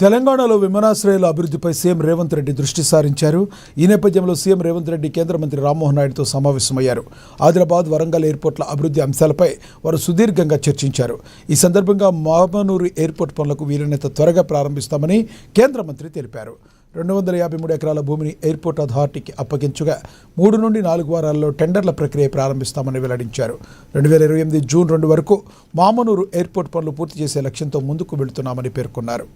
తెలంగాణలో విమానాశ్రయాల అభివృద్ధిపై సీఎం రేవంత్ రెడ్డి దృష్టి సారించారు. ఈ నేపథ్యంలో సీఎం రేవంత్ రెడ్డి కేంద్ర మంత్రి రామ్మోహన్ నాయుడుతో సమావేశమయ్యారు. ఆదిలాబాద్, వరంగల్ ఎయిర్పోర్ట్ల అభివృద్ధి అంశాలపై వారు సుదీర్ఘంగా చర్చించారు. ఈ సందర్భంగా మామనూరు ఎయిర్పోర్ట్ పనులకు వీలైనంత త్వరగా ప్రారంభిస్తామని కేంద్ర మంత్రి తెలిపారు. 253 ఎకరాల భూమిని ఎయిర్పోర్ట్ అథారిటీకి అప్పగించగా 3 నుండి 4 వారాల్లో టెండర్ల ప్రక్రియ ప్రారంభిస్తామని వెల్లడించారు. 2028 జూన్ 2 వరకు మామనూరు ఎయిర్పోర్ట్ పనులు పూర్తి చేసే లక్ష్యంతో ముందుకు వెళుతున్నామని పేర్కొన్నారు.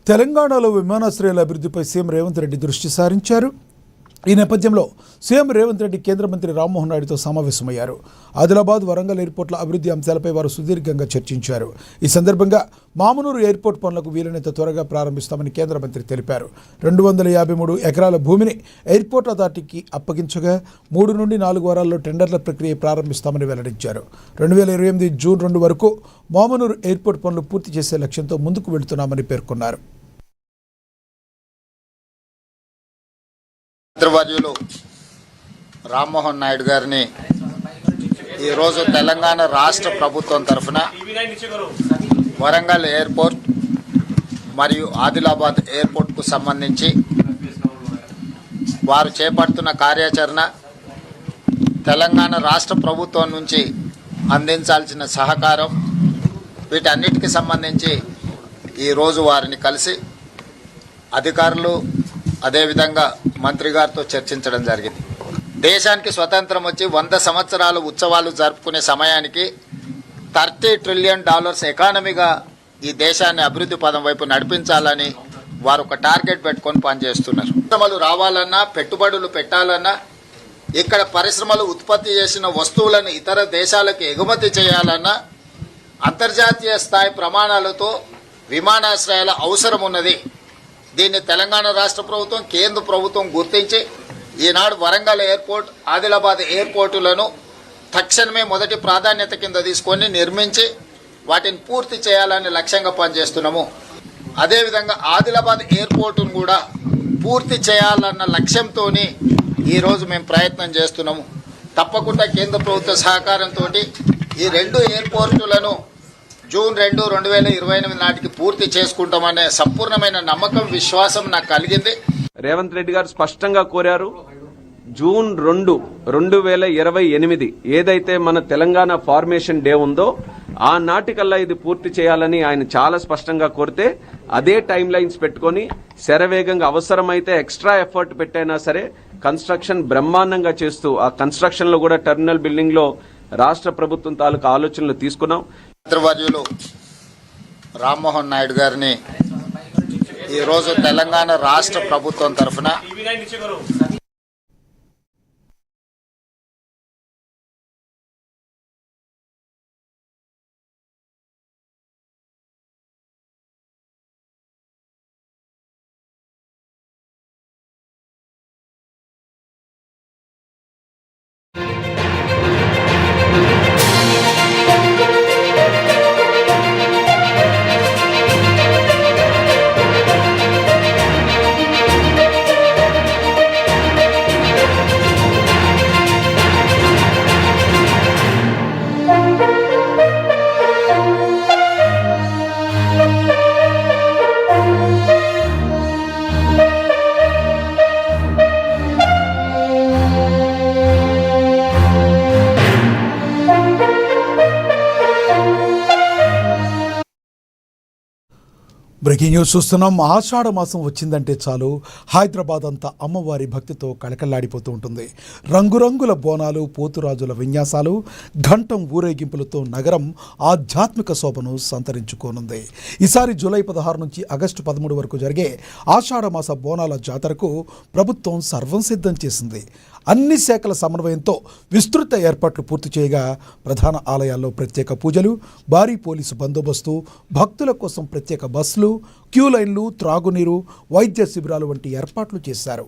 తెలంగాణలో విమానాశ్రయాల అభివృద్ధిపై సీఎం రేవంత్ రెడ్డి దృష్టి సారించారు. ఈ నేపథ్యంలో సీఎం రేవంత్ రెడ్డి కేంద్ర మంత్రి రామ్మోహన్ నాయుడుతో సమావేశమయ్యారు. ఆదిలాబాద్, వరంగల్ ఎయిర్పోర్ట్ల అభివృద్ధి అంశాలపై వారు సుదీర్ఘంగా చర్చించారు. ఈ సందర్భంగా మామనూరు ఎయిర్పోర్ట్ పనులకు వీలైనంత త్వరగా ప్రారంభిస్తామని కేంద్ర మంత్రి తెలిపారు. 253 ఎకరాల భూమిని ఎయిర్పోర్ట్ అథారిటీకి అప్పగించగా 3 నుండి 4 వారాల్లో టెండర్ల ప్రక్రియ ప్రారంభిస్తామని వెల్లడించారు. 2028 జూన్ 2 వరకు మామనూరు ఎయిర్పోర్ట్ పనులు పూర్తి చేసే లక్ష్యంతో ముందుకు వెళుతున్నామని పేర్కొన్నారు. మంత్రివర్యులు రామ్మోహన్ నాయుడు గారిని ఈరోజు తెలంగాణ రాష్ట్ర ప్రభుత్వం తరఫున వరంగల్ ఎయిర్పోర్ట్ మరియు ఆదిలాబాద్ ఎయిర్పోర్ట్కు సంబంధించి వారు చేపడుతున్న కార్యాచరణ, తెలంగాణ రాష్ట్ర ప్రభుత్వం నుంచి అందించాల్సిన సహకారం, వీటన్నిటికీ సంబంధించి ఈరోజు వారిని కలిసి అధికారులు అదేవిధంగా మంత్రి గారితో చర్చించడం జరిగింది. దేశానికి స్వతంత్రం వచ్చి 100 సంవత్సరాల ఉత్సవాలు జరుపుకునే సమయానికి $30 ట్రిలియన్ ఎకానమీగా ఈ దేశాన్ని అభివృద్ధి పదం వైపు నడిపించాలని వారు ఒక టార్గెట్ పెట్టుకొని పనిచేస్తున్నారు. పరిశ్రమలు రావాలన్నా, పెట్టుబడులు పెట్టాలన్నా, ఇక్కడ పరిశ్రమలు ఉత్పత్తి చేసిన వస్తువులను ఇతర దేశాలకు ఎగుమతి చేయాలన్నా అంతర్జాతీయ స్థాయి ప్రమాణాలతో విమానాశ్రయాల అవసరం ఉన్నది. దీన్ని తెలంగాణ రాష్ట్ర ప్రభుత్వం, కేంద్ర ప్రభుత్వం గుర్తించి ఈనాడు వరంగల్ ఎయిర్పోర్ట్, ఆదిలాబాద్ ఎయిర్పోర్టులను తక్షణమే మొదటి ప్రాధాన్యత కింద తీసుకొని నిర్మించి వాటిని పూర్తి చేయాలని లక్ష్యంగా పనిచేస్తున్నాము. అదేవిధంగా ఆదిలాబాద్ ఎయిర్పోర్టును కూడా పూర్తి చేయాలన్న లక్ష్యంతో ఈరోజు మేము ప్రయత్నం చేస్తున్నాము. తప్పకుండా కేంద్ర ప్రభుత్వ సహకారంతో ఈ 2 ఎయిర్పోర్టులను జూన్ 2, 2028 నాటికి పూర్తి చేసుకుంటామనే సంపూర్ణమైన నమ్మకం, విశ్వాసం నాకు కలిగింది. రేవంత్ రెడ్డి గారు స్పష్టంగా కోరారు, జూన్ 2, 2028 ఏదైతే మన తెలంగాణ ఫార్మేషన్ డే ఉందో ఆ నాటికల్లా ఇది పూర్తి చేయాలని ఆయన చాలా స్పష్టంగా కోరితే అదే టైం లైన్స్ పెట్టుకుని శరవేగంగా అవసరమైతే ఎక్స్ట్రా ఎఫర్ట్ పెట్టైనా సరే కన్స్ట్రక్షన్ బ్రహ్మాండంగా చేస్తూ ఆ కన్స్ట్రక్షన్ లో కూడా టెర్మినల్ బిల్డింగ్ లో రాష్ట్ర ప్రభుత్వం తాలూకు ఆలోచనలు తీసుకున్నాం. మంత్రివర్యులు రామ్మోహన్ నాయుడు గారిని ఈరోజు తెలంగాణ రాష్ట్ర ప్రభుత్వం తరఫున బ్రేకింగ్ న్యూస్ చూస్తున్నాం. ఆషాఢ మాసం వచ్చిందంటే చాలు హైదరాబాద్ అంతా అమ్మవారి భక్తితో కళకళలాడిపోతూ ఉంటుంది. రంగురంగుల బోనాలు, పోతురాజుల విన్యాసాలు, ఘంటం ఊరేగింపులతో నగరం ఆధ్యాత్మిక శోభను సంతరించుకోనుంది. ఈసారి జూలై 16 నుంచి ఆగస్టు 13 వరకు జరిగే ఆషాఢ మాస బోనాల జాతరకు ప్రభుత్వం సర్వం సిద్ధం చేసింది. అన్ని శాఖల సమన్వయంతో విస్తృత ఏర్పాట్లు పూర్తి చేయగా ప్రధాన ఆలయాల్లో ప్రత్యేక పూజలు, భారీ పోలీసు బందోబస్తు, భక్తుల కోసం ప్రత్యేక బస్సులు, క్యూ లైన్లు, త్రాగునీరు, వైద్య శిబిరాలు వంటి ఏర్పాట్లు చేశారు.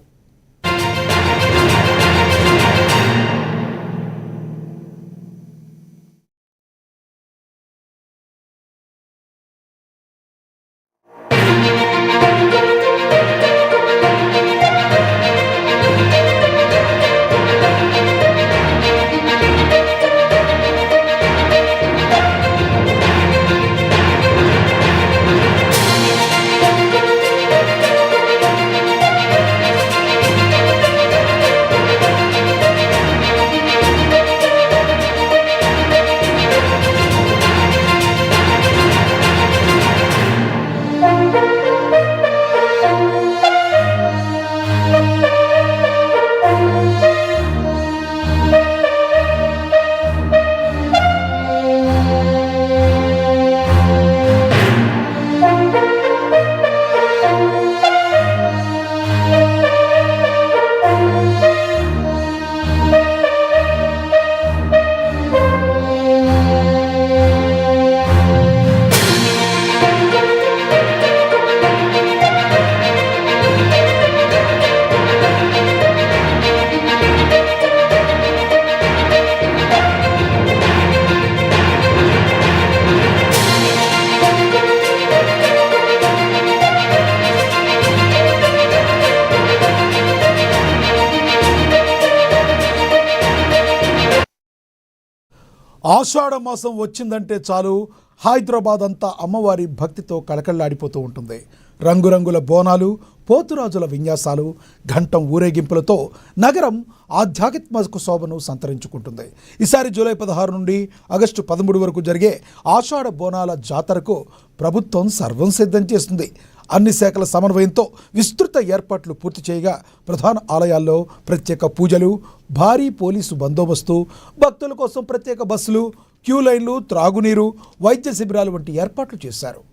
ఆషాఢ మాసం వచ్చిందంటే చాలు హైదరాబాద్ అంతా అమ్మవారి భక్తితో కళకళలాడిపోతూ ఉంటుంది. రంగురంగుల బోనాలు, పోతురాజుల విన్యాసాలు, ఘంటం ఊరేగింపులతో నగరం ఆధ్యాత్మిక శోభను సంతరించుకుంటుంది. ఈసారి జూలై 16 నుండి ఆగస్టు 13 వరకు జరిగే ఆషాఢ బోనాల జాతరకు ప్రభుత్వం సర్వం సిద్ధం చేస్తుంది. అన్ని శాఖల సమన్వయంతో విస్తృత ఏర్పాట్లు పూర్తి చేయగా ప్రధాన ఆలయాల్లో ప్రత్యేక పూజలు, భారీ పోలీసు బందోబస్తు, భక్తుల కోసం ప్రత్యేక బస్సులు, క్యూ లైన్లు, త్రాగునీరు, వైద్య శిబిరాలు వంటి ఏర్పాట్లు చేశారు.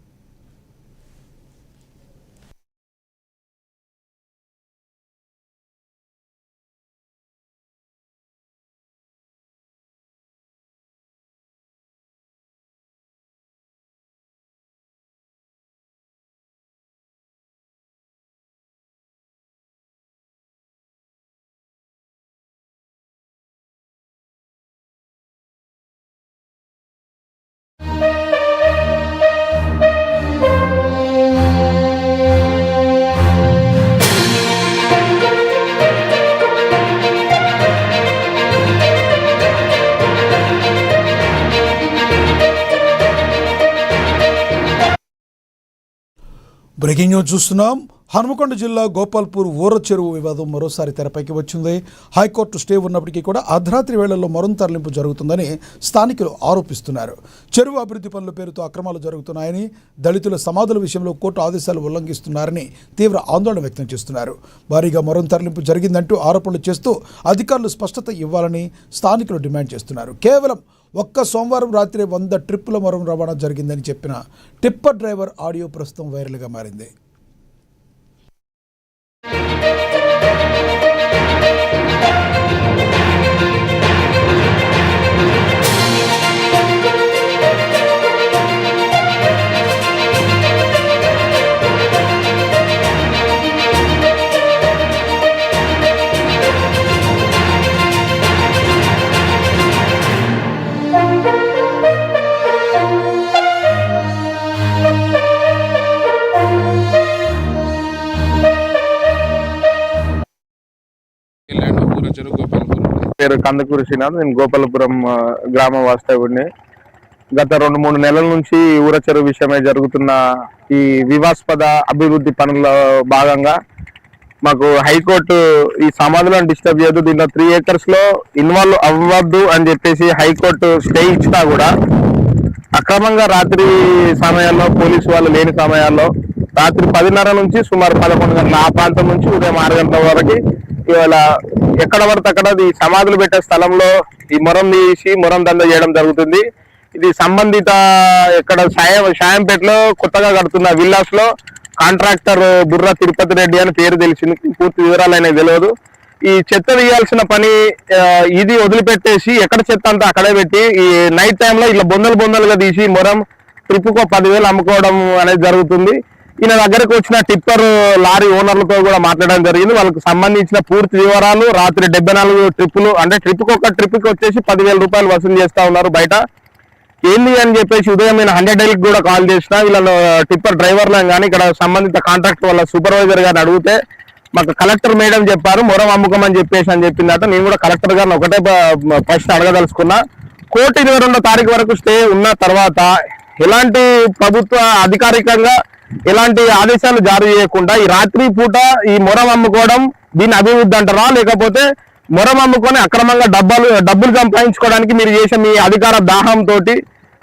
బ్రేకింగ్ న్యూస్ చూస్తున్నాం. హనుమకొండ జిల్లా గోపాల్పూర్ ఊర చెరువు వివాదం మరోసారి తెరపైకి వచ్చింది. హైకోర్టు స్టే ఉన్నప్పటికీ కూడా అర్ధరాత్రి వేళల్లో మరొంత తరలింపు జరుగుతుందని స్థానికులు ఆరోపిస్తున్నారు. చెరువు అభివృద్ధి పనుల పేరుతో అక్రమాలు జరుగుతున్నాయని, దళితుల సమాధుల విషయంలో కోర్టు ఆదేశాలు ఉల్లంఘిస్తున్నారని తీవ్ర ఆందోళన వ్యక్తం చేస్తున్నారు. భారీగా మరొంత తరలింపు జరిగిందంటూ ఆరోపణలు చేస్తూ అధికారులు స్పష్టత ఇవ్వాలని స్థానికులు డిమాండ్ చేస్తున్నారు. కేవలం ఒక్క సోమవారం రాత్రి 100 ట్రిప్పుల మరం రవాణా జరిగిందని చెప్పిన టిప్పర్ డ్రైవర్ ఆడియో ప్రస్తుతం వైరల్గా మారింది. పేరు కందకూరి శ్రీనాథ్. నేను గోపాలపురం గ్రామ వాస్తవుడిని. గత 2-3 నెలల నుంచి ఊర చెరువు విషయమై జరుగుతున్న ఈ వివాదాస్పద అభివృద్ధి పనుల భాగంగా మాకు హైకోర్టు ఈ సమాధులను డిస్టర్బ్ చేయదు, దీంట్లో 3 acres లో ఇన్వాల్వ్ అవ్వద్దు అని చెప్పేసి హైకోర్టు స్టే ఇచ్చినా కూడా అక్రమంగా రాత్రి సమయాల్లో పోలీసు వాళ్ళు లేని సమయాల్లో రాత్రి 10:30 నుంచి సుమారు 11 గంటల ఆ ప్రాంతం నుంచి ఉదయం 6 గంటల వరకు ఇవాళ ఎక్కడ పడితే అక్కడ ఈ సమాధులు పెట్టే స్థలంలో ఈ మొరం తీసి మొరం దంద చేయడం జరుగుతుంది. ఇది సంబంధిత ఎక్కడ షాయంపేటలో కొత్తగా కడుతున్న విల్లాస్ లో కాంట్రాక్టర్ బుర్రా తిరుపతి రెడ్డి అని పేరు తెలిసింది. పూర్తి వివరాలు అనేది తెలియదు. ఈ చెత్త తీయాల్సిన పని ఇది వదిలిపెట్టేసి ఎక్కడ చెత్త అంతా అక్కడే పెట్టి ఈ నైట్ టైంలో ఇట్లా బొందలుగా తీసి మొరం ట్రిప్కు 10,000 అమ్ముకోవడం అనేది జరుగుతుంది. ఈయన దగ్గరకు వచ్చిన టిప్పర్ లారీ ఓనర్లతో కూడా మాట్లాడడం జరిగింది. వాళ్ళకి సంబంధించిన పూర్తి వివరాలు రాత్రి 74 ట్రిప్పులు అంటే ట్రిప్కి వచ్చేసి 10,000 రూపాయలు వసూలు చేస్తా ఉన్నారు బయట. ఏంది అని చెప్పేసి ఉదయం నేను 100 కూడా కాల్ చేసిన వీళ్ళను టిప్పర్ డ్రైవర్లను కానీ ఇక్కడ సంబంధిత కాంట్రాక్ట్ వాళ్ళ సూపర్వైజర్ గారిని అడిగితే మాకు కలెక్టర్ మేడం చెప్పారు మొరం అమ్ముకోమని చెప్పేసి అని చెప్పిందట. నేను కూడా కలెక్టర్ గారిని ఒకటే ఫస్ట్ అడగదలుచుకున్నా. కోర్టు 22వ తారీఖు వరకు స్టే ఉన్న తర్వాత ఎలాంటి ప్రభుత్వ అధికారికంగా ఎలాంటి ఆదేశాలు జారీ చేయకుండా ఈ రాత్రి పూట ఈ మొరం అమ్ముకోవడం దీన్ని అభివృద్ధి అంటారా, లేకపోతే మొరం అమ్ముకొని అక్రమంగా డబ్బులు సంపాదించుకోవడానికి మీరు చేసే మీ అధికార దాహంతో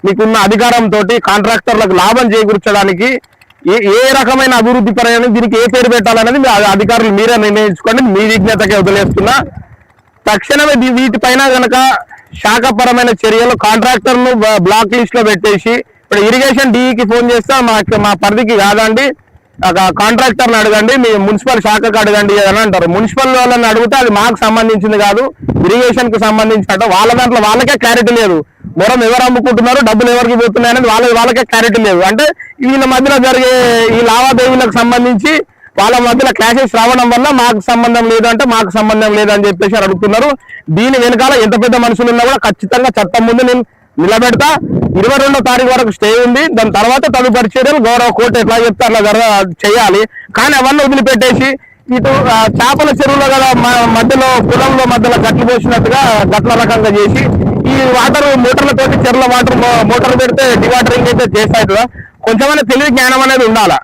మీకున్న అధికారంతో కాంట్రాక్టర్లకు లాభం చేకూర్చడానికి ఏ రకమైన అభివృద్ధి పరమైన దీనికి ఏ పేరు పెట్టాలనేది మీ అధికారులు మీరే నిర్ణయించుకోండి. మీ విజ్ఞతకే వదిలేస్తున్నా. తక్షణమే వీటిపైన కనుక శాఖపరమైన చర్యలు కాంట్రాక్టర్ను బ్లాక్ లిస్ట్ లో పెట్టేసి ఇప్పుడు ఇరిగేషన్ డిఈకి ఫోన్ చేస్తే మా పరిధికి కాదండి కాంట్రాక్టర్ని అడగండి, మీ మున్సిపల్ శాఖకు అడగండి అని అంటారు. మున్సిపల్ వాళ్ళని అడిగితే అది మాకు సంబంధించింది కాదు, ఇరిగేషన్ కు సంబంధించినట్టు వాళ్ళ దాంట్లో వాళ్ళకే క్లారిటీ లేదు. మొరం ఎవరు అమ్ముకుంటున్నారు, డబ్బులు ఎవరికి పోతున్నాయి అనేది వాళ్ళకే క్లారిటీ లేదు. అంటే వీళ్ళ మధ్యలో జరిగే ఈ లావాదేవీలకు సంబంధించి వాళ్ళ మధ్యలో క్లాషెస్ రావడం వల్ల మాకు సంబంధం లేదు అంటే మాకు సంబంధం లేదని చెప్పేసి అడుగుతున్నారు. దీని వెనకాల ఎంత పెద్ద మనుషులు ఉన్నా కూడా ఖచ్చితంగా చట్టం ముందు నేను నిలబెడతా. 22వ తారీఖు వరకు స్టే ఉంది. దాని తర్వాత తదుపరి చర్యలు గౌరవ కోర్టు ఎట్లా చెప్తే అట్లా చేయాలి. కానీ అవన్నీ వదిలిపెట్టేసి ఇటు చేపల చెరువులో కదా మధ్యలో పొలంలో మధ్యలో గట్లు పోసినట్టుగా గట్ల రకంగా చేసి ఈ వాటర్ మోటార్లతోటి చెరువుల వాటర్ మోటార్ పెడితే డివాటరింగ్ అయితే చేస్తాయి. కొంచెమైనా తెలివి జ్ఞానం అనేది ఉండాలా.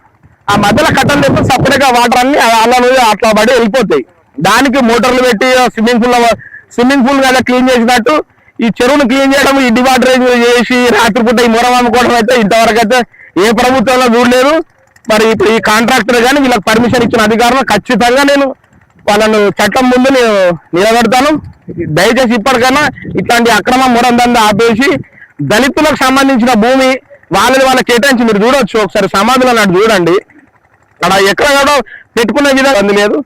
ఆ మధ్యలో కట్టలు తెస్తే సపరేట్గా వాటర్ అన్ని అట్లా పడి వెళ్ళిపోతాయి. దానికి మోటార్లు పెట్టి స్విమ్మింగ్ పూల్ కదా క్లీన్ చేసినట్టు ఈ చెరువును క్లీన్ చేయడం, ఈ డివాటరింగ్ చేసి రాత్రిపూట ఈ మొరం అమ్ముకోవడం అయితే ఇంతవరకు అయితే ఏ ప్రభుత్వంలో చూడలేదు. మరి ఇప్పుడు ఈ కాంట్రాక్టర్ కానీ వీళ్ళకి పర్మిషన్ ఇచ్చిన అధికారులు ఖచ్చితంగా నేను వాళ్ళను చట్టం ముందు నేను నిలబెడతాను. దయచేసి ఇప్పటికైనా ఇట్లాంటి అక్రమ మొరం దంద ఆపేసి దళితులకు సంబంధించిన భూమి వాళ్ళకి కేటాయించి మీరు చూడొచ్చు. ఒకసారి సమాధులు అన్నట్టు చూడండి. అక్కడ ఎక్కడ కూడా పెట్టుకునే విధంగా అంది లేదు.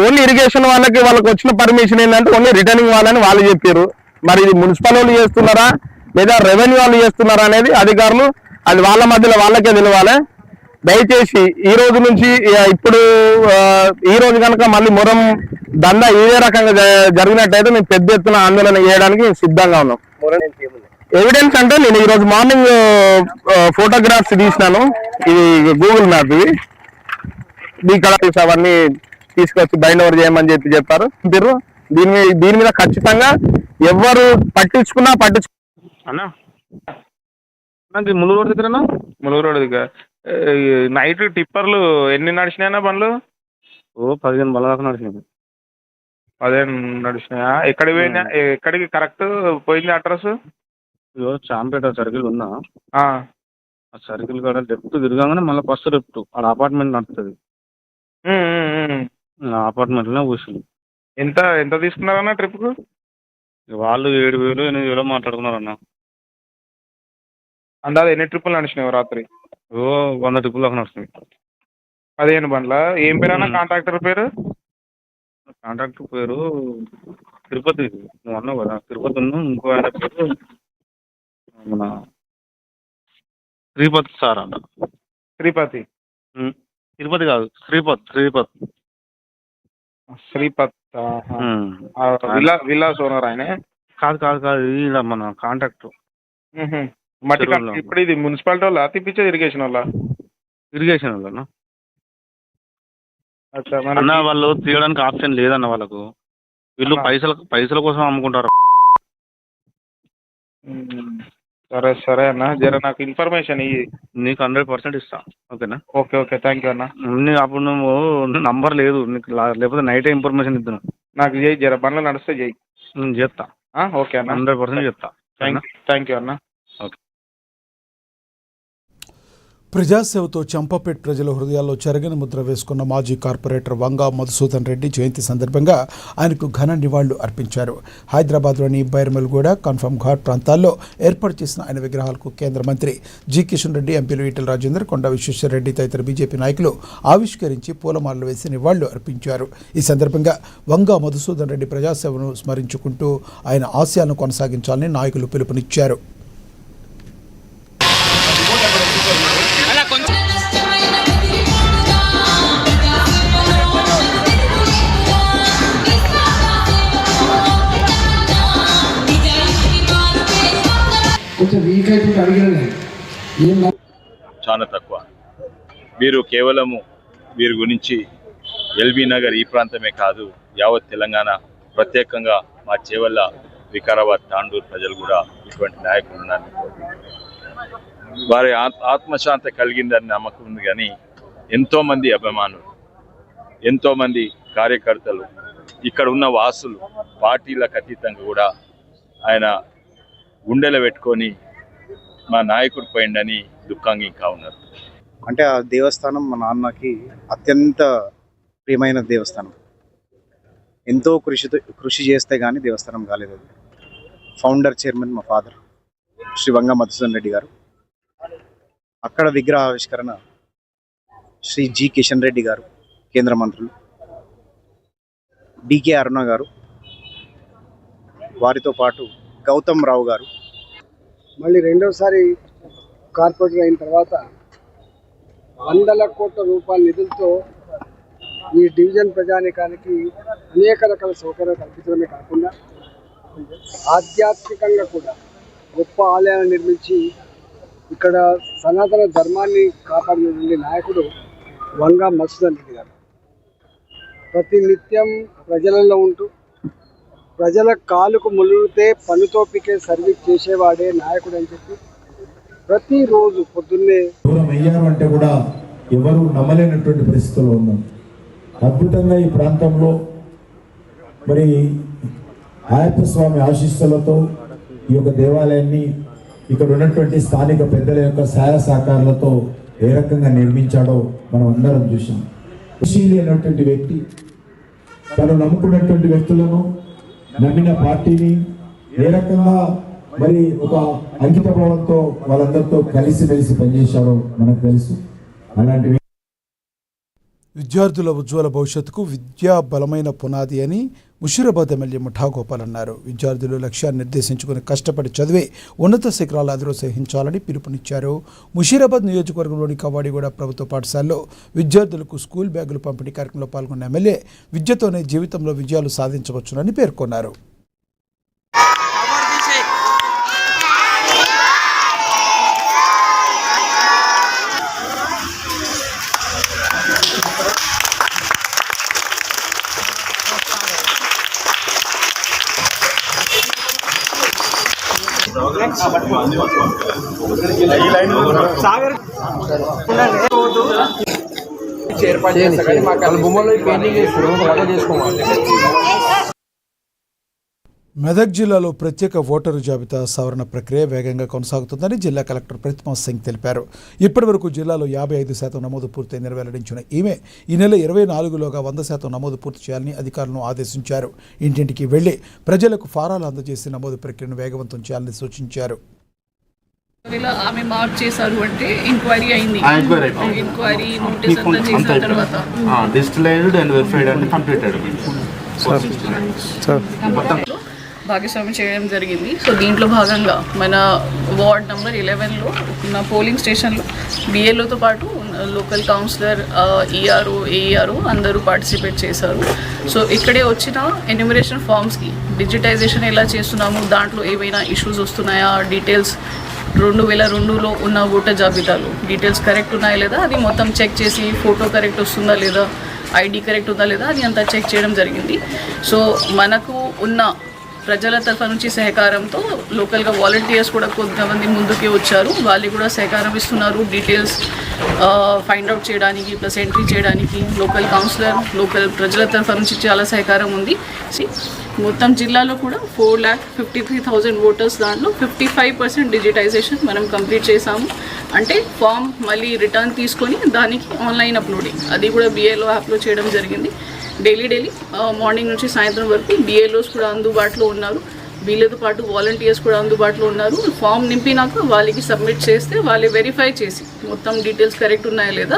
ఓన్లీ ఇరిగేషన్ వాళ్ళకి వచ్చిన పర్మిషన్ ఏంటంటే ఓన్లీ రిటర్నింగ్ వాళ్ళని వాళ్ళు చెప్పారు. మరి ఇది మున్సిపల్ వాళ్ళు చేస్తున్నారా లేదా రెవెన్యూ వాళ్ళు చేస్తున్నారా అనేది అధికారులు అది వాళ్ళ మధ్యలో వాళ్ళకే తెలియాలి. దయచేసి ఈ రోజు నుంచి ఇప్పుడు ఈ రోజు కనుక మళ్ళీ మొరం దందా ఇదే రకంగా జరిగినట్టయితే మేము పెద్ద ఎత్తున ఆందోళన చేయడానికి సిద్ధంగా ఉన్నాం. ఎవిడెన్స్ అంటే నేను ఈరోజు మార్నింగ్ ఫోటోగ్రాఫ్స్ తీసినాను. ఇది గూగుల్ మ్యాప్ ఇవి ఇక్కడ అవన్నీ తీసుకొచ్చి బైండ్ ఓవర్ చేయమని చెప్పారు. దీని మీద ఖచ్చితంగా ఎవరు పట్టించుకున్నా అన్నా ములుగు రోడ్ దగ్గర ములుగు రోడ్ దగ్గర నైట్ టిప్పర్లు ఎన్ని నడిచినాయన్నా బండ్లు? 15 బండ్ల దాకా నడిచినాయి. 15 నడిచినాయా? ఎక్కడికి పోయినా? ఎక్కడికి కరెక్ట్ పోయింది అడ్రస్? చాంపేట సర్కిల్ ఉన్నా ఆ సర్కిల్ కాడ లెఫ్ట్ తిరగానే మళ్ళీ ఫస్ట్ లెఫ్ట్ ఆడ అపార్ట్మెంట్ నడుస్తుంది. అపార్ట్మెంట్ లో కూర్చుంది. ఎంత తీసుకున్నారన్న ట్రిప్ కు? వాళ్ళు 7,000 8,000 మాట్లాడుకున్నారన్న. అందాది ఎన్ని ట్రిప్పులు నడిచినావు రాత్రి? 100 ట్రిప్పులు దాకా నడుస్తుంది. 15 బండ్ల. ఏం పేరు అన్న కాంట్రాక్టర్ పేరు? కాంట్రాక్టర్ పేరు తిరుపతి. నువ్వు అన్నావు కదా తిరుపతి. ఇంకో ఆయన పేరు మన శ్రీపతి సార్ అంట. శ్రీపతి? తిరుపతి కాదు శ్రీపత్. విల్లాస్ ఓనర్ ఆయన? కాదు ఇలా మన కాంట్రాక్టర్. ఇప్పుడు ఇది మున్సిపాలిటీ వాళ్ళ తిప్పించేది ఇరిగేషన్ వాళ్ళ? ఇరిగేషన్ వాళ్ళ అన్న. వాళ్ళు తీయడానికి ఆప్షన్ లేదన్న వాళ్ళకు. వీళ్ళు పైసల కోసం అమ్ముకుంటారు. సరే అన్న, జర నాకు ఇన్ఫర్మేషన్ ఇయ్యి. నీకు 100% ఇస్తా. ఓకేనా? ఓకే థ్యాంక్ యూ అన్న. అప్పుడు నువ్వు నంబర్ లేదు నీకు, లేకపోతే నైట్ ఇన్ఫర్మేషన్ ఇద్దాను. నాకు చేయి, జర బండ్లు నడిస్తే చేయి. నేను చేస్తా. ఓకే అన్న, 100% చెప్తా. థ్యాంక్ యూ అన్న. ఓకే. ప్రజాసేవతో చంపాపేట్ ప్రజల హృదయాల్లో చెరగని ముద్ర వేసుకున్న మాజీ కార్పొరేటర్ వంగా మధుసూదన్ రెడ్డి జయంతి సందర్భంగా ఆయనకు ఘన నివాళులు అర్పించారు. హైదరాబాద్లోని బైర్మల్గూడ, కన్ఫర్మ్ ఘాట్ ప్రాంతాల్లో ఏర్పాటు చేసిన ఆయన విగ్రహాలకు కేంద్ర మంత్రి జి కిషన్ రెడ్డి, ఎంపీలు ఈటెల రాజేందర్, కొండా విశ్వేశ్వర రెడ్డి తదితర బీజేపీ నాయకులు ఆవిష్కరించి పూలమాలలు వేసి నివాళులు అర్పించారు. ఈ సందర్భంగా వంగా మధుసూదన్ రెడ్డి ప్రజాసేవను స్మరించుకుంటూ ఆయన ఆశయాలను కొనసాగించాలని నాయకులు పిలుపునిచ్చారు. చాలా తక్కువ. వీరు కేవలము వీరి గురించి ఎల్బీ నగర్ ఈ ప్రాంతమే కాదు, యావత్ తెలంగాణ, ప్రత్యేకంగా మా చేవల్ల, వికారాబాద్, తాండూరు ప్రజలు కూడా ఇటువంటి నాయకులు ఉన్నారని వారి ఆత్మశాంతి కలిగిందని నమ్మకం ఉంది. కానీ ఎంతోమంది అభిమానులు, ఎంతోమంది కార్యకర్తలు, ఇక్కడ ఉన్న వాసులు, పార్టీలకు అతీతంగా కూడా ఆయన గుండెలో పెట్టుకొని మా నాయకుడు పోయిండని దుఃఖంగా ఇంకా ఉన్నారు. అంటే ఆ దేవస్థానం మా నాన్నకి అత్యంత ప్రియమైన దేవస్థానం. ఎంతో కృషి చేస్తే కానీ దేవస్థానం కాలేదు. అది ఫౌండర్ చైర్మన్ మా ఫాదర్ శ్రీ వంగా మధుసూదన్ రెడ్డి గారు. అక్కడ విగ్రహ ఆవిష్కరణ శ్రీ జి కిషన్ రెడ్డి గారు, కేంద్ర మంత్రులు, డికే అరుణ గారు, వారితో పాటు గౌతమ్ రావు గారు. మళ్ళీ రెండోసారి కార్పొరేటర్ అయిన తర్వాత వందల కోట్ల రూపాయల నిధులతో ఈ డివిజన్ ప్రజానికానికి అనేక రకాల సౌకర్యాలు కల్పించడమే కాకుండా ఆధ్యాత్మికంగా కూడా గొప్ప ఆలయాలను నిర్మించి ఇక్కడ సనాతన ధర్మాన్ని కాపాడినటువంటి నాయకుడు వంగా మధుసూదన్ రెడ్డి గారు. ప్రతి నిత్యం ప్రజలలో ఉంటూ ప్రజల కాలుకు ముళ్ళుతే పనుతో పికే సర్వీస్ చేసేవాడే నాయకుడు అని చెప్పి ప్రతిరోజు పొద్దున్నే దూరం అయ్యారు అంటే కూడా ఎవరు నమ్మలేనటువంటి పరిస్థితుల్లో ఉన్నాం. అద్భుతంగా ఈ ప్రాంతంలో మరి అయ్యప్ప స్వామి ఆశీస్సులతో ఈ యొక్క దేవాలయాన్ని ఇక్కడ ఉన్నటువంటి స్థానిక పెద్దల యొక్క సహాయ సహకారాలతో ఏ రకంగా నిర్మించాడో మనం అందరం చూసాం. సుశీలి అనేటువంటి వ్యక్తి తను నమ్ముకున్నటువంటి వ్యక్తులను, నమ్మిన పార్టీని ఏ రకంగా మరి ఒక అంకిత భావంతో వాళ్ళందరితో కలిసిమెలిసి పనిచేశారో మనకు తెలుసు. అలాంటి విద్యార్థుల ఉజ్వల భవిష్యత్తుకు విద్యా బలమైన పునాది అని ముషీరాబాద్ ఎమ్మెల్యే ముఠా గోపాల్ అన్నారు. విద్యార్థులు లక్ష్యాన్ని నిర్దేశించుకుని కష్టపడి చదివే ఉన్నత శిఖరాలు అధిరోహించాలని పిలుపునిచ్చారు. ముషీరాబాద్ నియోజకవర్గంలోని కవాడిగూడ ప్రభుత్వ పాఠశాలలో విద్యార్థులకు స్కూల్ బ్యాగులు పంపిణీ కార్యక్రమంలో పాల్గొన్న ఎమ్మెల్యే విద్యతోనే జీవితంలో విజయాలు సాధించవచ్చునని పేర్కొన్నారు. మెదక్ జిల్లాలో ప్రత్యేక ఓటరు జాబితా సవరణ ప్రక్రియ వేగంగా కొనసాగుతుందని జిల్లా కలెక్టర్ ప్రతిమా సింగ్ తెలిపారు. ఇప్పటి వరకు జిల్లాలో 55% నమోదు పూర్తయిందని వెల్లడించిన ఈమె ఈ నెల 24లోగా 100% నమోదు పూర్తి చేయాలని అధికారులను ఆదేశించారు. ఇంటింటికి వెళ్లి ప్రజలకు ఫారాలు అందజేసి నమోదు ప్రక్రియను వేగవంతం చేయాలని సూచించారు. ఆమె మార్క్ చేశారు అంటే ఎంక్వైరీ అయింది. ఎంక్వైరీ నోటీస్ అంతా చేసిన తర్వాత digitalised and verified and completed భాగస్వామ్యం చేయడం జరిగింది. సో దీంట్లో భాగంగా మన వార్డ్ నెంబర్ 11లో ఉన్న పోలింగ్ స్టేషన్లో బిఎల్ఓతో పాటు లోకల్ కౌన్సిలర్, ఈఆర్ఓ, ఏఈఆర్ఓ అందరూ పార్టిసిపేట్ చేశారు. సో ఇక్కడే వచ్చిన ఎన్యూమరేషన్ ఫామ్స్కి డిజిటైజేషన్ ఎలా చేస్తున్నాము, దాంట్లో ఏవైనా ఇష్యూస్ వస్తున్నాయా, డీటెయిల్స్ 2002లో ఉన్న ఓటర్ జాబితాలో డీటెయిల్స్ కరెక్ట్ ఉన్నాయా లేదా అది మొత్తం చెక్ చేసి ఫోటో కరెక్ట్ వస్తుందా లేదా, ఐడి కరెక్ట్ ఉందా లేదా అది అంతా చెక్ చేయడం జరిగింది. సో మనకు ఉన్న ప్రజల తరఫు నుంచి సహకారంతో లోకల్గా వాలంటీర్స్ కూడా కొంతమంది ముందుకే వచ్చారు. వాళ్ళు కూడా సహకారం ఇస్తున్నారు. డీటెయిల్స్ ఫైండ్ అవుట్ చేయడానికి ప్లస్ ఎంట్రీ చేయడానికి లోకల్ కౌన్సిలర్, లోకల్ ప్రజల తరఫు నుంచి చాలా సహకారం ఉంది. మొత్తం జిల్లాలో కూడా 4,53,000 ఓటర్స్, దాంట్లో 55% డిజిటైజేషన్ మనం కంప్లీట్ చేసాము. అంటే ఫామ్ మళ్ళీ రిటర్న్ తీసుకొని దానికి ఆన్లైన్ అప్లోడింగ్, అది కూడా బిఏలో అప్లోడ్ చేయడం జరిగింది. డైలీ మార్నింగ్ నుంచి సాయంత్రం వరకు బిఏలోస్ కూడా అందుబాటులో ఉన్నారు. వీళ్ళతో పాటు వాలంటీర్స్ కూడా అందుబాటులో ఉన్నారు. ఫామ్ నింపినాక వాళ్ళకి సబ్మిట్ చేస్తే వాళ్ళు వెరిఫై చేసి మొత్తం డీటెయిల్స్ కరెక్ట్ ఉన్నాయా లేదా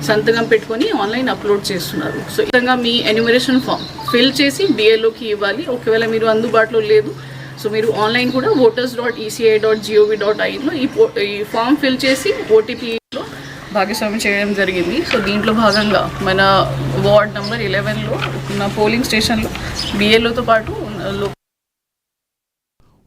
సంతకం పెట్టుకొని ఆన్లైన్ అప్లోడ్ చేస్తున్నారు. సో ఈ విధంగా మీ ఎన్యూమరేషన్ ఫామ్ ఫిల్ చేసి బిఏలోకి ఇవ్వాలి. ఒకవేళ మీరు అందుబాటులో లేదు, సో మీరు ఆన్లైన్ కూడా voters.eci.gov.in ఈ ఫామ్ ఫిల్ చేసి ఓటీపీలో భాగస్వామ్యం చేయడం జరిగింది. సో దీంట్లో భాగంగా మన వార్డ్ నెంబర్ 11లో ఉన్న పోలింగ్ స్టేషన్లో బిఏలోతో పాటు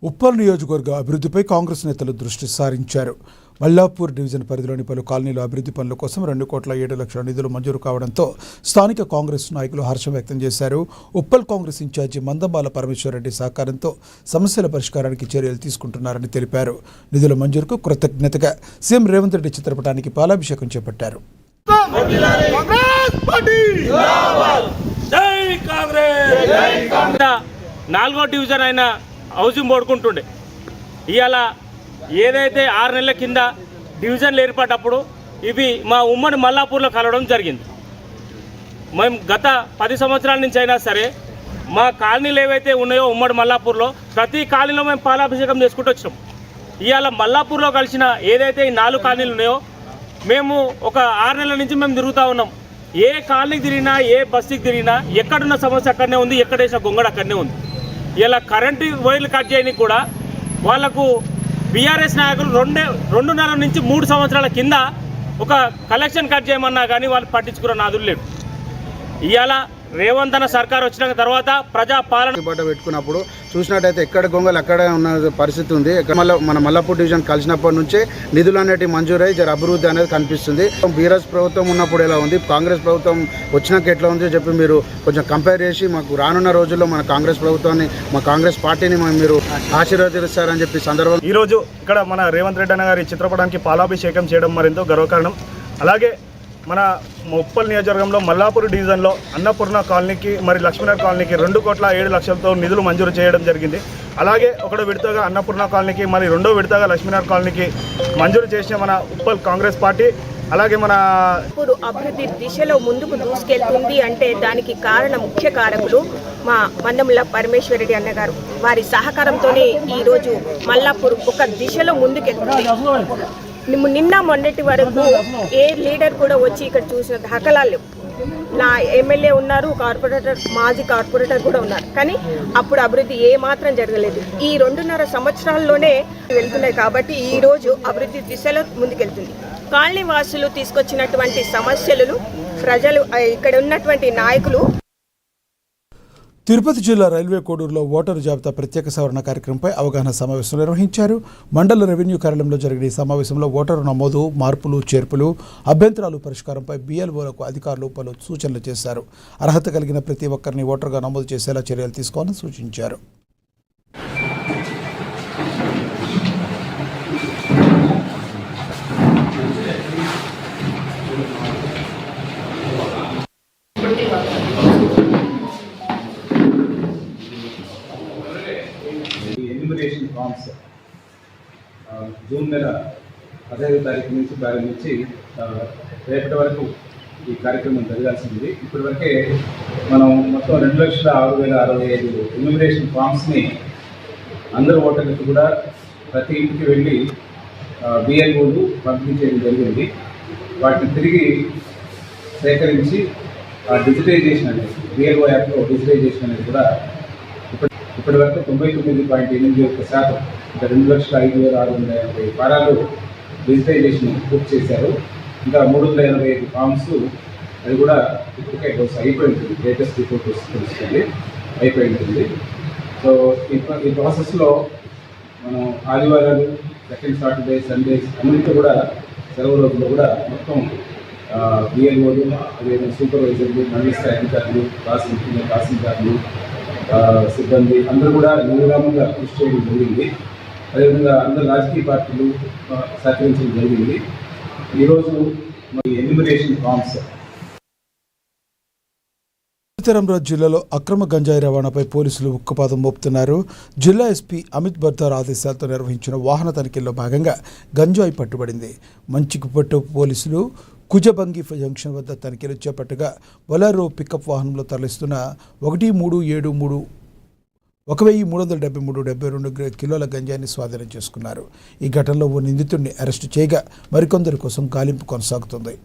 ఉప్పల్ నియోజకవర్గ అభివృద్ధిపై కాంగ్రెస్ నేతలు దృష్టి సారించారు. మల్లాపూర్ డివిజన్ పరిధిలోని పలు కాలనీల అభివృద్ధి పనుల కోసం 2,07,00,000 నిధులు మంజూరు కావడంతో స్థానిక కాంగ్రెస్ నాయకులు హర్షం వ్యక్తం చేశారు. ఉప్పల్ కాంగ్రెస్ ఇన్ఛార్జి మందంబాల పరమేశ్వరరెడ్డి సహకారంతో సమస్యల పరిష్కారానికి చర్యలు తీసుకుంటున్నారని తెలిపారు. నిధుల మంజూరుకు కృతజ్ఞతగా సీఎం రేవంత్ రెడ్డి చిత్రపటానికి పాలాభిషేకం చేపట్టారు. నాలుగో డివిజన్ అయిన హౌసింగ్ బోర్డుకుంటుండే ఇవాళ ఏదైతే 6 నెలల కింద డివిజన్లు ఏర్పడ్డప్పుడు ఇవి మా ఉమ్మడి మల్లాపూర్లో కలవడం జరిగింది. మేము గత 10 సంవత్సరాల నుంచి అయినా సరే మా కాలనీలు ఏవైతే ఉన్నాయో ఉమ్మడి మల్లాపూర్లో ప్రతి కాలనీలో మేము పాలాభిషేకం చేసుకుంటూ వచ్చినాం. ఇవాళ మల్లాపూర్లో కలిసిన ఏదైతే ఈ 4 కాలనీలు ఉన్నాయో మేము ఒక 6 నెలల నుంచి మేము తిరుగుతూ ఉన్నాం. ఏ కాలనీకి తిరిగినా ఏ బస్సుకి తిరిగినా ఎక్కడున్న సమస్య అక్కడనే ఉంది, ఎక్కడేసిన గొంగడు అక్కడనే ఉంది. ఇలా కరెంటు వైర్లు కట్ చేయడానికి కూడా వాళ్లకు బీఆర్ఎస్ నాయకులు 2.5 నుంచి 3 సంవత్సరాల కింద ఒక కలెక్షన్ కట్ చేయమన్నా కానీ వాళ్ళు పట్టించుకున్న నాదులు లేడు. ఇవాళ రేవంత్ అన్న సర్కార్ వచ్చిన తర్వాత ప్రజా పాలన బట్ట పెట్టుకున్నప్పుడు చూసినట్టయితే ఎక్కడ గొంగలు అక్కడే ఉన్న పరిస్థితి ఉంది. మన మల్లాపూర్ డివిజన్ కలిసినప్పటి నుంచే నిధులు అనేటివి మంజూరై జర అభివృద్ధి అనేది కనిపిస్తుంది. బీఆర్ఎస్ ప్రభుత్వం ఉన్నప్పుడు ఎలా ఉంది, కాంగ్రెస్ ప్రభుత్వం వచ్చినాక ఎట్లా ఉంది చెప్పి మీరు కొంచెం కంపేర్ చేసి మాకు రానున్న రోజుల్లో మన కాంగ్రెస్ ప్రభుత్వాన్ని, మా కాంగ్రెస్ పార్టీని మీరు ఆశీర్వదిస్తారని చెప్పి సందర్భం ఈరోజు ఇక్కడ మన రేవంత్ రెడ్డి అన్న గారి చిత్రపటానికి పాలాభిషేకం చేయడం మరింత గర్వకారణం. అలాగే మన ఉప్పల్ నియోజకవర్గంలో మల్లాపూర్ డివిజన్లో అన్నపూర్ణ కాలనీకి మరి లక్ష్మీనగర్ కాలనీకి 2,07,00,000తో నిధులు మంజూరు చేయడం జరిగింది. అలాగే ఒకటో విడతగా అన్నపూర్ణ కాలనీకి మరి రెండో విడతగా లక్ష్మీనగర్ కాలనీకి మంజూరు చేసిన మన ఉప్పల్ కాంగ్రెస్ పార్టీ అలాగే మన ఇప్పుడు అభివృద్ధి దిశలో ముందుకు దూసుకెళ్తుంది అంటే దానికి ముఖ్య కారకులు మా మందముల పరమేశ్వరరెడ్డి అన్న గారు. వారి సహకారంతోనే ఈరోజు మల్లాపూర్ ఒక దిశలో ముందుకెళ్తుంది. నిన్న మొన్నటి వరకు ఏ లీడర్ కూడా వచ్చి ఇక్కడ చూసిన దాఖలాలు నా ఎమ్మెల్యే ఉన్నారు, కార్పొరేటర్, మాజీ కార్పొరేటర్ కూడా ఉన్నారు, కానీ అప్పుడు అభివృద్ధి ఏ మాత్రం జరగలేదు. ఈ 2.5 సంవత్సరాల్లోనే వెళ్తున్నాయి కాబట్టి ఈరోజు అభివృద్ధి దిశలో ముందుకెళ్తుంది. కాలనీ వాసులు తీసుకొచ్చినటువంటి సమస్యలను ప్రజలు, ఇక్కడ ఉన్నటువంటి నాయకులు. తిరుపతి జిల్లా రైల్వే కోడూరులో ఓటరు జాబితా ప్రత్యేక సవరణ కార్యక్రమంపై అవగాహన సమావేశం నిర్వహించారు. మండల రెవెన్యూ కార్యాలయంలో జరిగిన ఈ సమావేశంలో ఓటరు నమోదు, మార్పులు, చేర్పులు, అభ్యంతరాలు పరిష్కారంపై BLOలకు అధికారులు పలు సూచనలు చేశారు. అర్హత కలిగిన ప్రతి ఒక్కరిని ఓటరుగా నమోదు చేసేలా చర్యలు తీసుకోవాలని సూచించారు. ఫామ్స్ జూన్ నెల 15వ తారీఖు నుంచి ప్రారంభించి రేపటి వరకు ఈ కార్యక్రమం జరగాల్సింది. ఇప్పటి వరకే మనం మొత్తం 2,06,065 ఎన్యూమరేషన్ ఫామ్స్ని అందరు ఓటర్లకు కూడా ప్రతి ఇంటికి వెళ్ళి BLOలు పంపిణీ చేయడం జరిగింది. వాటిని తిరిగి సేకరించి డిజిటైజేషన్ అనేది BLO యాప్లో డిజిటైజేషన్ అనేది కూడా ఇప్పటి వరకు 99.81%, ఇంకా 2,05,680 ఫారాలు డిజిటైజేషన్ పూర్తి చేశారు. ఇంకా 385 ఫామ్స్ అది కూడా ఇప్పటికే అయిపోయి ఉంటుంది. లేటెస్ట్ రిపోర్ట్ తెలుస్తుంది, అయిపోయి ఉంటుంది. సో ఈ ప్రాసెస్లో మనం ఆదివారాలు, సెకండ్ సాటర్డే, సండేస్ అన్నింటిలో కూడా సెలవు రోజుల్లో కూడా మొత్తం BLOలు, అదేవిధంగా సూపర్వైజర్లు, మండల స్థాయి అధికారులు, తహసీల్దార్లు, సిబ్బంది అందరూ కూడా నిర్విరామంగా కృషి చేయడం జరిగింది. అదేవిధంగా అందరు రాజకీయ పార్టీలు సహకరించడం జరిగింది. ఈరోజు ఎన్యూమరేషన్ ఫామ్స్ సీతారామరాజు జిల్లాలో అక్రమ గంజాయి రవాణాపై పోలీసులు ఉక్కుపాదం మోపుతున్నారు. జిల్లా ఎస్పీ అమిత్ బర్దార్ ఆదేశాలతో నిర్వహించిన వాహన తనిఖీల్లో భాగంగా గంజాయి పట్టుబడింది. మంచికుపట్టు పోలీసులు కుజబంగి జంక్షన్ వద్ద తనిఖీలు చేపట్టగా బొలెరో పికప్ వాహనంలో తరలిస్తున్న 1373 కిలోల గంజాయిని స్వాధీనం చేసుకున్నారు. ఈ ఘటనలో ఓ నిందితుడిని అరెస్టు చేయగా మరికొందరి కోసం గాలింపు కొనసాగుతుంది.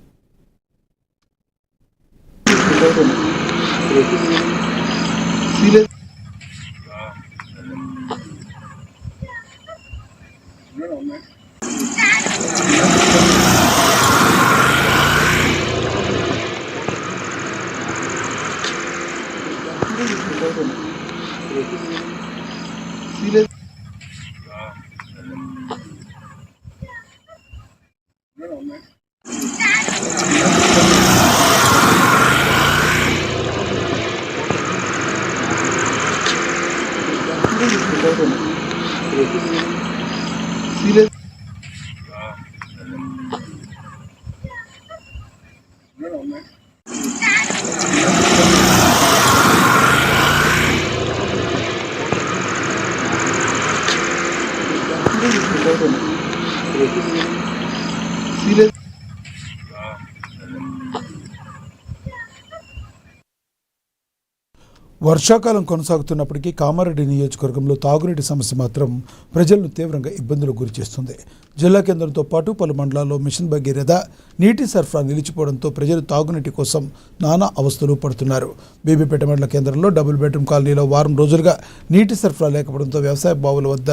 వర్షాకాలం కొనసాగుతున్నప్పటికీ కామారెడ్డి నియోజకవర్గంలో తాగునీటి సమస్య మాత్రం ప్రజలను తీవ్రంగా ఇబ్బందులకు గురిచేస్తుంది. జిల్లా కేంద్రంతో పాటు పలు మండలాల్లో మిషన్ భగీరథ నీటి సరఫరా నిలిచిపోవడంతో ప్రజలు తాగునీటి కోసం నానా అవస్థలు పడుతున్నారు. బీబీపేట మండల కేంద్రంలో డబుల్ బెడ్రూమ్ కాలనీలో వారం రోజులుగా నీటి సరఫరా లేకపోవడంతో వ్యవసాయ బావుల వద్ద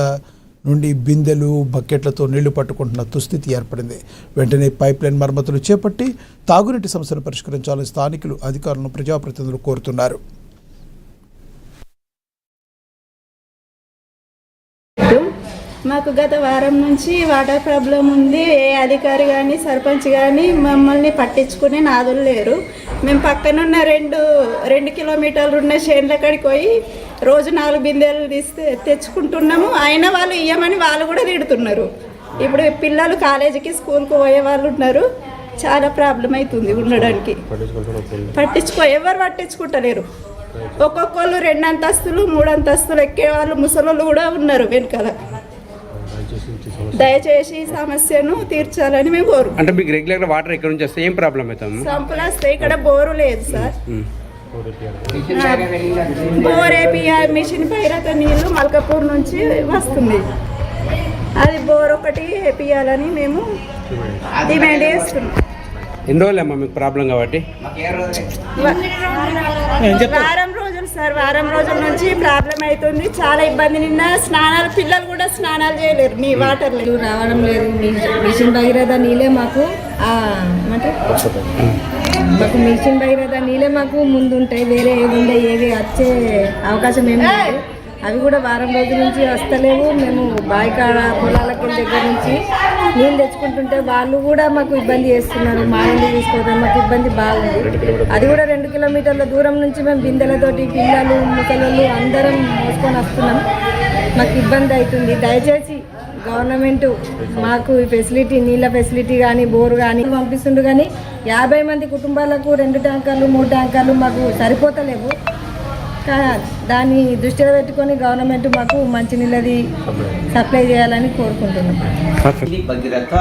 నుండి బిందెలు బకెట్లతో నీళ్లు పట్టుకుంటున్న దుస్థితి ఏర్పడింది. వెంటనే పైప్ లైన్ మరమ్మతులు చేపట్టి తాగునీటి సమస్యను పరిష్కరించాలని స్థానికులు అధికారులను ప్రజాప్రతినిధులు కోరుతున్నారు. మాకు గత వారం నుంచి వాటర్ ప్రాబ్లం ఉంది. ఏ అధికారి కానీ సర్పంచ్ కానీ మమ్మల్ని పట్టించుకునే నాదులు లేరు. మేము పక్కనున్న 2 కిలోమీటర్లు ఉన్న చేనుల కాడికి పోయి రోజు 4 బిందెలు తెచ్చుకుంటున్నాము. అయినా వాళ్ళు ఇయ్యమని వాళ్ళు కూడా తిడుతున్నారు. ఇప్పుడు పిల్లలు కాలేజీకి స్కూల్కి పోయే వాళ్ళు ఉన్నారు. చాలా ప్రాబ్లం అవుతుంది ఉండడానికి. ఎవరు పట్టించుకుంటలేరు. ఒక్కొక్కళ్ళు 2 అంతస్తులు 3 అంతస్తులు ఎక్కే వాళ్ళు ముసలోళ్ళు కూడా ఉన్నారు వెనకాల. దయచేసి ఈ సమస్యను తీర్చాలని మేము కోరు. అంటే మీకు రెగ్యులర్ వాటర్ ఎక్కడ నుంచి వస్తే ఏం ప్రాబ్లం అవుతాం? సంపులు వస్తాయి. ఇక్కడ బోరు లేదు sir. Bore APR mission Bhagiratha నీళ్లు మల్కాపూర్ నుంచి వస్తుంది. అది బోర్ ఒకటి వేపియాలని మేము డిమాండ్ చేస్తున్నాం. ఎన్ని రోజులమ్మా మీకు ప్రాబ్లం కాబట్టి? వారం రోజుల నుంచి ప్రాబ్లం అవుతుంది. చాలా ఇబ్బంది. నిన్న స్నానాలు పిల్లలు కూడా స్నానాలు చేయలేరు. నీ వాటర్ రావడం లేదు. మిషన్ భగీరథ నీళ్ళే మాకు మిషన్ భగీరథ నీళ్ళే మాకు ముందు ఉంటాయి. వేరే ఏవి ఉంటాయి ఏవి వచ్చే అవకాశం ఏమి లేదు. అవి కూడా వారం రోజుల నుంచి వస్తలేవు. మేము బాయికాడ పొలాలకి దగ్గర నుంచి నీళ్ళు తెచ్చుకుంటుంటే వాళ్ళు కూడా మాకు ఇబ్బంది చేస్తున్నారు. మా ఇల్లు తీసుకోవడం మాకు ఇబ్బంది బాగుంది. అది కూడా 2 కిలోమీటర్ల దూరం నుంచి మేము బిందెలతోటి పిల్లలు ముసలోళ్ళు అందరం మోసుకొని వస్తున్నాం. మాకు ఇబ్బంది అవుతుంది. దయచేసి గవర్నమెంట్ మాకు ఈ ఫెసిలిటీ నీళ్ళ ఫెసిలిటీ కానీ బోరు కానీ పంపిస్తుండు. కానీ 50 మంది కుటుంబాలకు 2 ట్యాంకర్లు 3 ట్యాంకర్లు మాకు సరిపోతలేవు. దాన్ని దృష్టిలో పెట్టుకొని గవర్నమెంట్ మాకు మంచినీళ్ళది సప్లై చేయాలని కోరుకుంటున్నాం. భగీరథ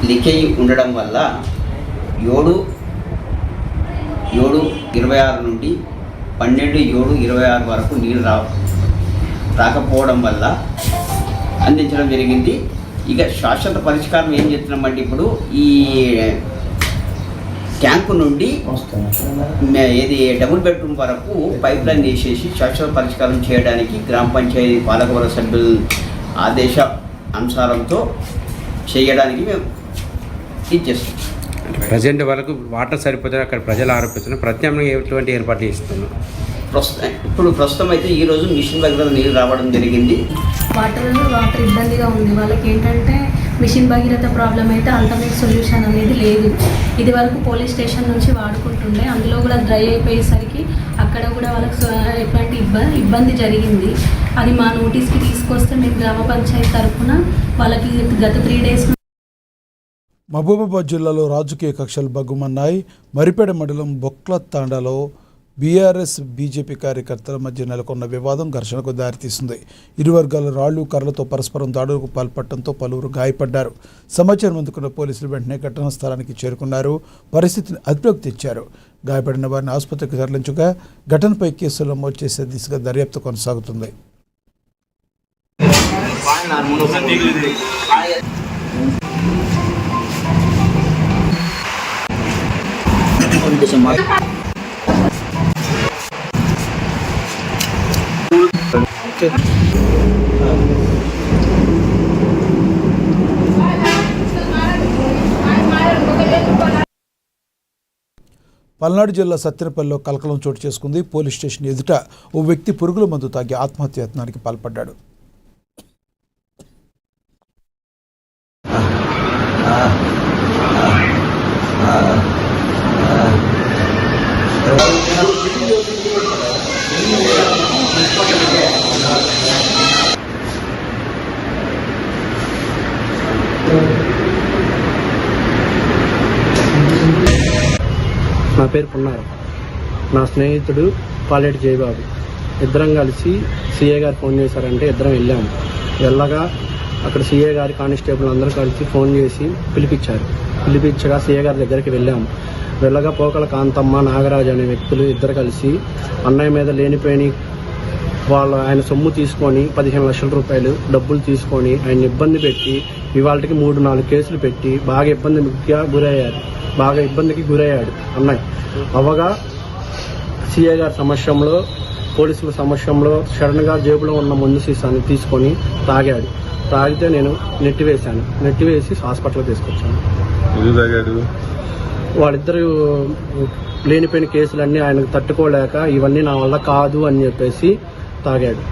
లీకేజ్ ఉండడం వల్ల 7/7/26 నుండి 12/7/26 వరకు నీళ్ళు రాకపోవడం వల్ల అందించడం జరిగింది. ఇక శాశ్వత పరిష్కారం ఏం చేస్తున్నామంటే ఇప్పుడు ఈ ట్యాంకు నుండి ఏది డబుల్ బెడ్రూమ్ వరకు పైప్ లైన్ వేసేసి శాశ్వత పరిష్కారం చేయడానికి గ్రామ పంచాయతీ పాలకవర్గ సభ్యుల ఆదేశ అనుసారంతో చేయడానికి మేము ఇచ్చేస్తాం. ప్రజెంట్ వరకు వాటర్ సరిపోతే అక్కడ ప్రజలు ఆరోపిస్తున్నారు. ప్రత్యామ్నాయం ఎటువంటి ఏర్పాట్లు చేస్తున్నాం? ప్రస్తుతం అయితే ఈరోజు మిషన్ భగీరథ నీళ్ళు రావడం జరిగింది. వాటర్ ఇబ్బందిగా ఉంది. వాళ్ళకి ఏంటంటే మిషన్ భగీరథ ప్రాబ్లం అయితే అల్టిమేట్ సొల్యూషన్ అనేది లేదు. ఇది వరకు పోలీస్ స్టేషన్ నుంచి వాడుకుంటుండే, అందులో కూడా డ్రై అయిపోయేసరికి అక్కడ కూడా వాళ్ళకి ఎటువంటి ఇబ్బంది జరిగింది. అది మా నోటీస్కి తీసుకొస్తే మేము గ్రామ పంచాయతీ తరఫున వాళ్ళకి గత 3 days మహబూబాబాద్ జిల్లాలో రాజకీయ కక్షలు బగ్గుమన్నాయి. మరిపేడ మండలం బొక్ల తాండాలో బీఆర్ఎస్ బీజేపీ కార్యకర్తల మధ్య నెలకొన్న వివాదం ఘర్షణకు దారితీసింది. ఇరు వర్గాల రాళ్లు కర్రలతో పరస్పరం దాడులకు పాల్పడటంతో పలువురు గాయపడ్డారు. సమాచారం అందుకున్న పోలీసులు వెంటనే ఘటనా స్థలానికి చేరుకున్నారు. పరిస్థితిని అదుపులోకి తెచ్చారు. గాయపడిన వారిని ఆసుపత్రికి తరలించగా ఘటనపై కేసులు నమోదు చేసే దిశగా దర్యాప్తు కొనసాగుతుంది. పల్నాడు జిల్లా సత్తెనపల్లిలో కలకలం చోటు చేసుకుంది. పోలీస్ స్టేషన్ ఎదుట ఓ వ్యక్తి పురుగుల మందు తాగి ఆత్మహత్యాయత్నానికి పాల్పడ్డాడు. నా పేరు పున్నారు. నా స్నేహితుడు పాలేటి జయబాబు. ఇద్దరం కలిసి సిఏ గారు ఫోన్ చేశారంటే ఇద్దరం వెళ్ళాము. వెళ్ళగా అక్కడ సిఏ గారి కానిస్టేబుల్ అందరూ కలిసి ఫోన్ చేసి పిలిపించగా సిఏ గారి దగ్గరికి వెళ్ళాము. వెళ్ళగా పోకల కాంతమ్మ, నాగరాజు అనే వ్యక్తులు ఇద్దరు కలిసి అన్నయ్య మీద లేనిపోయిన ఆయన సొమ్ము తీసుకొని 15 లక్షల రూపాయలు డబ్బులు తీసుకొని ఆయన ఇబ్బంది పెట్టి ఇవాళకి 3-4 కేసులు పెట్టి బాగా ఇబ్బందికి గురయ్యాడు అన్నయ్య. అవగా సిఐ గారి సమక్షంలో, పోలీసుల సమక్షంలో సడన్గా జేబులో ఉన్న మందు సీసాన్ని తీసుకొని తాగితే నేను నెట్టివేసి హాస్పిటల్కి తీసుకొచ్చాను. వాళ్ళిద్దరు లేనిపోయిన కేసులన్నీ ఆయనకు తట్టుకోలేక ఇవన్నీ నా వల్ల కాదు అని చెప్పేసి తాగాడు.